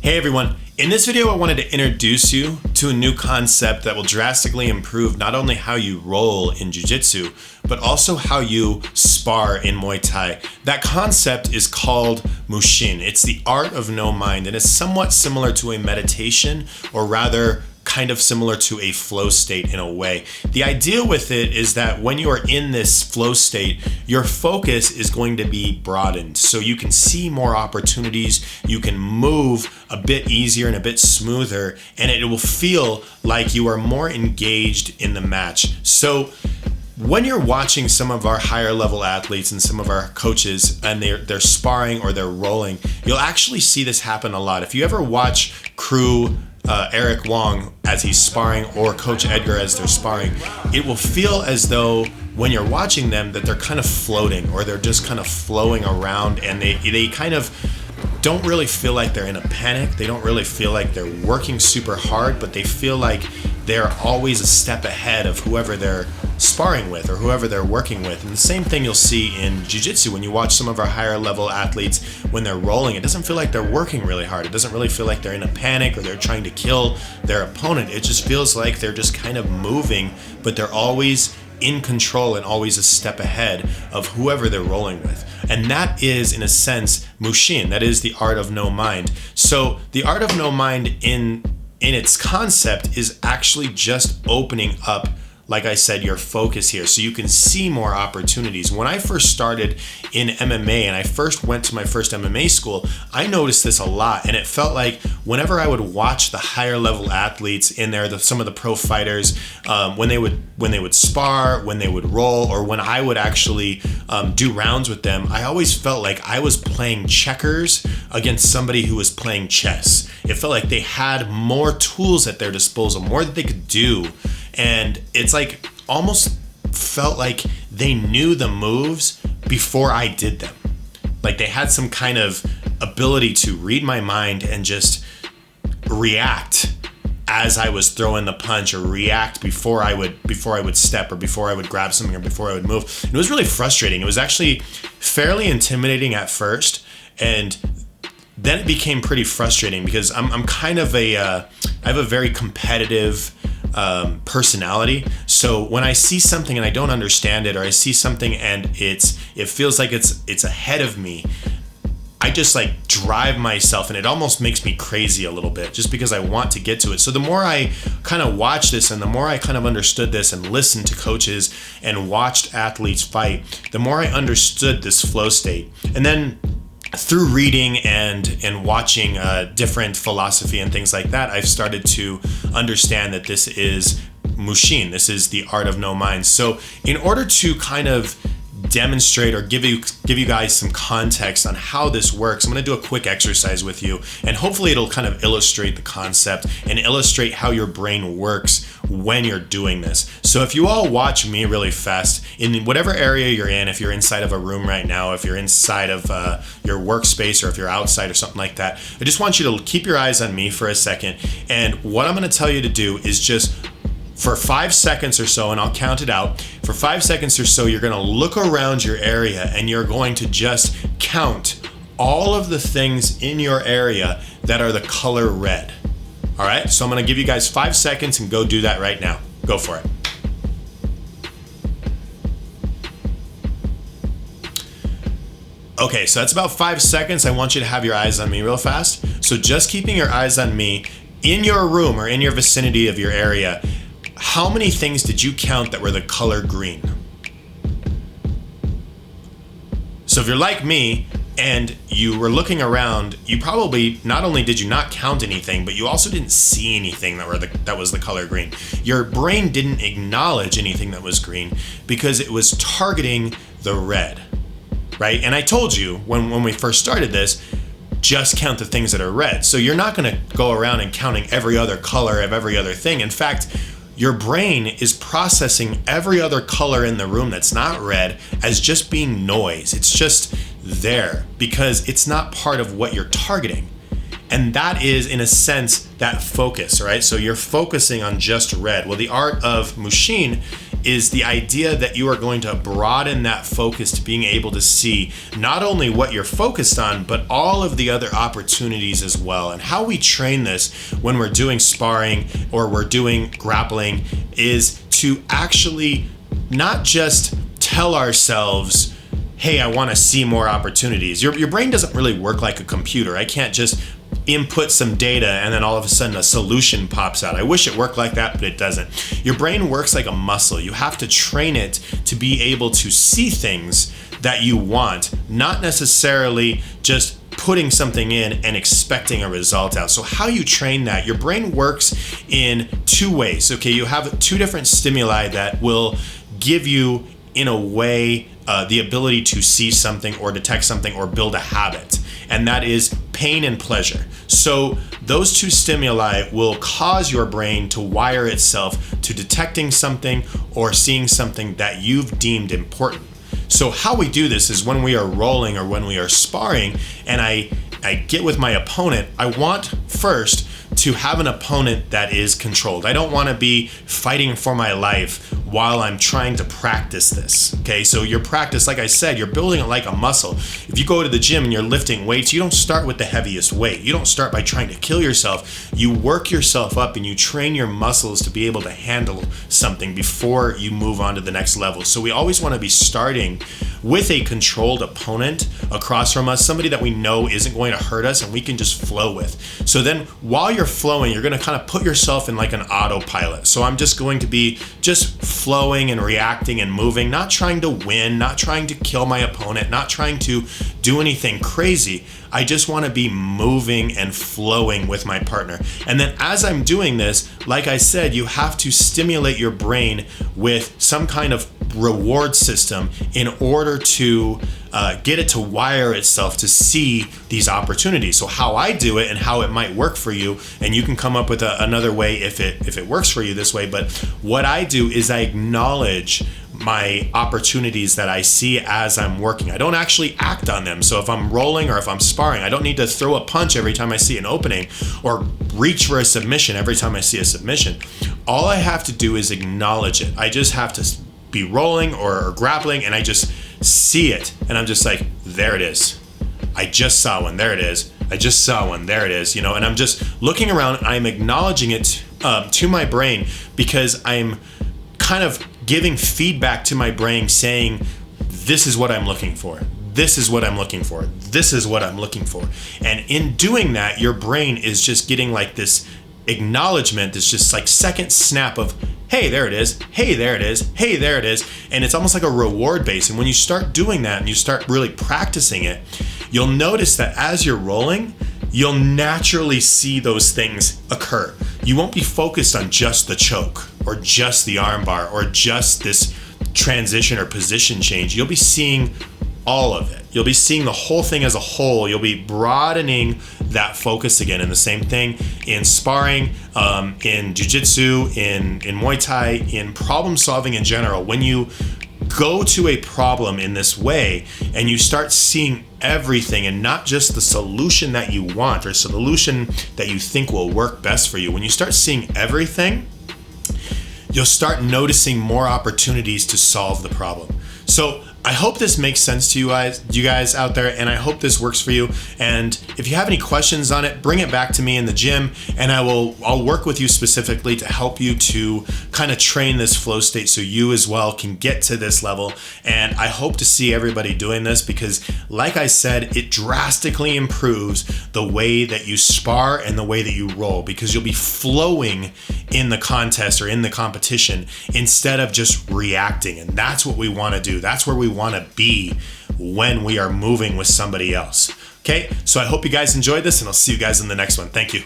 Hey everyone, in this video I wanted to introduce you to a new concept that will drastically improve not only how you roll in Jiu-Jitsu, but also how you spar in Muay Thai. That concept is called Mushin. It's the art of no mind, and it's somewhat similar to a meditation, or rather kind of similar to a flow state in a way. The idea with it is that when you are in this flow state, your focus is going to be broadened. So you can see more opportunities, you can move a bit easier and a bit smoother, and it will feel like you are more engaged in the match. So when you're watching some of our higher level athletes and some of our coaches and they're sparring or they're rolling, you'll actually see this happen a lot. If you ever watch crew Eric Wong as he's sparring, or Coach Edgar as they're sparring, it will feel as though when you're watching them that they're kind of floating, or they're just kind of flowing around, and they kind of don't really feel like they're in a panic. They don't really feel like they're working super hard, but they feel like they're always a step ahead of whoever they're sparring with or whoever they're working with. And the same thing you'll see in Jiu-Jitsu when you watch some of our higher level athletes when they're rolling. It doesn't feel like they're working really hard. It doesn't really feel like they're in a panic or they're trying to kill their opponent. It just feels like they're just kind of moving, but they're always in control and always a step ahead of whoever they're rolling with. And that is, in a sense, Mushin. That is the art of no mind. So the art of no mind in its concept is actually just opening up, like I said, your focus here, so you can see more opportunities. When I first started in MMA and I first went to my first MMA school, I noticed this a lot, and it felt like whenever I would watch the higher level athletes in there, some of the pro fighters, when they would spar, when they would roll, or when I would actually do rounds with them, I always felt like I was playing checkers against somebody who was playing chess. It felt like they had more tools at their disposal, more that they could do. And it's like almost felt like they knew the moves before I did them. Like they had some kind of ability to read my mind and just react as I was throwing the punch, or react before I would step, or before I would grab something, or before I would move. And it was really frustrating. It was actually fairly intimidating at first, and then it became pretty frustrating because I'm kind of I have a very competitive personality. So when I see something and I don't understand it, or I see something and it feels like it's ahead of me, I just like drive myself, and it almost makes me crazy a little bit just because I want to get to it. So the more I kind of watched this, and the more I kind of understood this and listened to coaches and watched athletes fight, the more I understood this flow state. And then through reading and watching different philosophy and things like that, I've started to understand that this is Mushin. This is the art of no mind. So in order to kind of demonstrate or give you guys some context on how this works, I'm going to do a quick exercise with you, and hopefully it'll kind of illustrate the concept and illustrate how your brain works when you're doing this. So if you all watch me really fast, in whatever area you're in, if you're inside of a room right now, if you're inside of your workspace, or if you're outside or something like that, I just want you to keep your eyes on me for a second. And what I'm going to tell you to do is just, for 5 seconds or so, and I'll count it out, for 5 seconds or so, you're going to look around your area and you're going to just count all of the things in your area that are the color red. All right, so I'm going to give you guys 5 seconds, and go do that right now. Go for it. Okay, so that's about 5 seconds. I want you to have your eyes on me real fast. So just keeping your eyes on me, in your room or in your vicinity of your area, how many things did you count that were the color green? So if you're like me and you were looking around, you probably, not only did you not count anything, but you also didn't see anything that was the color green. Your brain didn't acknowledge anything that was green because it was targeting the red, right? And I told you when we first started this, just count the things that are red. So you're not going to go around and counting every other color of every other thing. In fact, your brain is processing every other color in the room that's not red as just being noise. It's just there because it's not part of what you're targeting. And that is, in a sense, that focus, right? So you're focusing on just red. Well, the art of Mushin is the idea that you are going to broaden that focus to being able to see not only what you're focused on, but all of the other opportunities as well. And how we train this when we're doing sparring or we're doing grappling is to actually not just tell ourselves, hey, I want to see more opportunities. Your brain doesn't really work like a computer. I can't just input some data and then all of a sudden a solution pops out. I wish it worked like that, but it doesn't. Your brain works like a muscle. You have to train it to be able to see things that you want, not necessarily just putting something in and expecting a result out. So how you train that, your brain works in two ways. Okay, you have two different stimuli that will give you, in a way, the ability to see something or detect something or build a habit, and that is pain and pleasure. So those two stimuli will cause your brain to wire itself to detecting something or seeing something that you've deemed important. So how we do this is when we are rolling or when we are sparring and I get with my opponent, I want first to have an opponent that is controlled. I don't want to be fighting for my life while I'm trying to practice this. Okay, so your practice, like I said, you're building it like a muscle. If you go to the gym and you're lifting weights, you don't start with the heaviest weight. You don't start by trying to kill yourself. You work yourself up and you train your muscles to be able to handle something before you move on to the next level. So we always want to be starting with a controlled opponent across from us, somebody that we know isn't going to hurt us and we can just flow with. So then while you're flowing, you're going to kind of put yourself in like an autopilot. So I'm just going to be just flowing and reacting and moving, not trying to win, not trying to kill my opponent, not trying to do anything crazy. I just want to be moving and flowing with my partner. And then as I'm doing this, like I said, you have to stimulate your brain with some kind of reward system in order to get it to wire itself to see these opportunities. So how I do it and how it might work for you, and you can come up with another way if it works for you this way, but what I do is I acknowledge my opportunities that I see as I'm working. I don't actually act on them. So if I'm rolling or if I'm sparring, I don't need to throw a punch every time I see an opening or reach for a submission every time I see a submission. All I have to do is acknowledge it. I just have to be rolling or grappling and I just see it and I'm just like, there it is. I just saw one, there it is. I just saw one, there it is, and I'm just looking around, I'm acknowledging it to my brain because I'm kind of giving feedback to my brain saying, this is what I'm looking for. This is what I'm looking for. This is what I'm looking for. And in doing that, your brain is just getting like this acknowledgement, this just like second snap of, hey, there it is. Hey, there it is. Hey, there it is. And it's almost like a reward base. And when you start doing that and you start really practicing it, you'll notice that as you're rolling, you'll naturally see those things occur. You won't be focused on just the choke or just the armbar or just this transition or position change. You'll be seeing all of it. You'll be seeing the whole thing as a whole. You'll be broadening that focus again. And the same thing in sparring, in jiu-jitsu, in Muay Thai, in problem solving in general. When you go to a problem in this way and you start seeing everything and not just the solution that you want or solution that you think will work best for you, when you start seeing everything, you'll start noticing more opportunities to solve the problem. So I hope this makes sense to you guys out there, and I hope this works for you. And if you have any questions on it, bring it back to me in the gym, and I'll work with you specifically to help you to kind of train this flow state so you as well can get to this level. And I hope to see everybody doing this because, like I said, it drastically improves the way that you spar and the way that you roll, because you'll be flowing in the contest or in the competition instead of just reacting. And that's what we want to do. That's where we want to be when we are moving with somebody else. Okay, so I hope you guys enjoyed this, and I'll see you guys in the next one. Thank you.